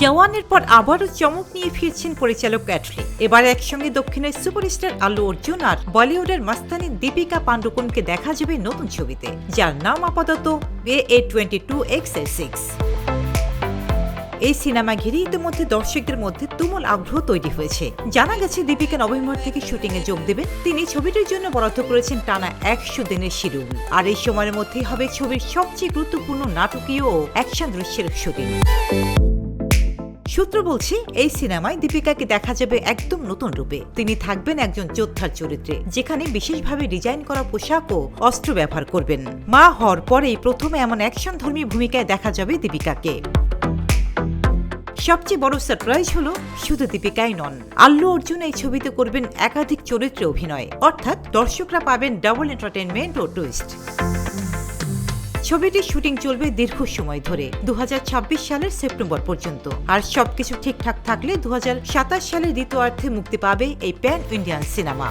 জওয়ানের পর আবারও চমক নিয়ে ফিরছেন পরিচালক ক্যাটলি। এবার একসঙ্গে দক্ষিণের সুপারস্টার আল্লু অর্জুন আর বলিউডের মাস্তানি দীপিকা পান্ডুকোনকে দেখা যাবে নতুন ছবিতে, যার নাম আপাতত AA22XL6। এই সিনেমা ঘিরে ইতিমধ্যে দর্শকদের মধ্যে তুমুল আগ্রহ তৈরি হয়েছে। জানা গেছে দীপিকা নভেম্বর থেকে শুটিংয়ে যোগ দেবেন। তিনি ছবিটির জন্য বরাদ্দ করেছেন টানা 100 দিনের শিডিউল। আর এই সময়ের মধ্যেই হবে ছবির সবচেয়ে গুরুত্বপূর্ণ নাটকীয় ও অ্যাকশন দৃশ্যের শুটিং। সূত্র বলছে, এই সিনেমায় দীপিকাকে দেখা যাবে একদম নতুন রূপে। তিনি থাকবেন একজন যোদ্ধার চরিত্রে, যেখানে বিশেষভাবে ডিজাইন করা পোশাক ও অস্ত্র ব্যবহার করবেন। মা হওয়ার পরেই প্রথমে এমন অ্যাকশনধর্মী ভূমিকায় দেখা যাবে দীপিকাকে। সবচেয়ে বড় সারপ্রাইজ হলো, শুধু দীপিকাই নন, আল্লু অর্জুন এই ছবিতে করবেন একাধিক চরিত্রে অভিনয়। অর্থাৎ দর্শকরা পাবেন ডাবল এন্টারটেইনমেন্ট ও টুইস্ট। ছবিটির শুটিং চলবে দীর্ঘ সময় ধরে, 2026 সালের সেপ্টেম্বর পর্যন্ত। আর সবকিছু ঠিকঠাক থাকলে 2027 সালের দ্বিতীয়ার্ধে মুক্তি পাবে এই প্যান ইন্ডিয়ান সিনেমা।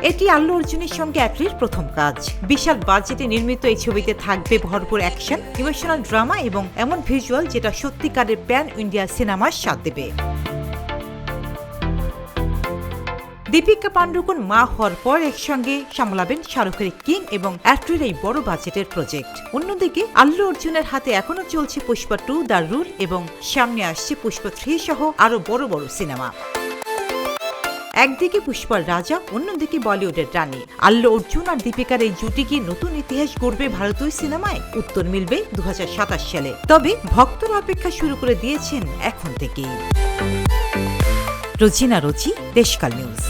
এটি আল্লু অর্জুনের সঙ্গে অ্যাটলির প্রথম কাজ। বিশাল বাজেটে নির্মিত এই ছবিতে থাকবে ভরপুর অ্যাকশন, ইমোশনাল ড্রামা এবং এমন ভিজুয়াল যেটা সত্যিকারের প্যান ইন্ডিয়া সিনেমার স্বাদ দেবে। দীপিকা পান্ডুকোন মা হওয়ার পর একসঙ্গে সামলাবেন শাহরুখের কিং এবং অ্যাটলির এই বড় বাজেটের প্রজেক্ট। অন্যদিকে আল্লু অর্জুনের হাতে এখনো চলছে পুষ্পা 2 দ্য রুল এবং সামনে আসছে পুষ্পা 3 সহ আরো বড় বড় সিনেমা। একদিকে পুষ্পার রাজা, অন্যদিকে বলিউডের রানী। আল্লু অর্জুন আর দীপিকার এই জুটি কি নতুন ইতিহাস গড়বে ভারতীয় সিনেমায়? উত্তর মিলবে 2027 সালে। তবে ভক্তরা অপেক্ষা শুরু করে দিয়েছেন এখন থেকেই। রোজিনা রোজি, দেশকাল নিউজ।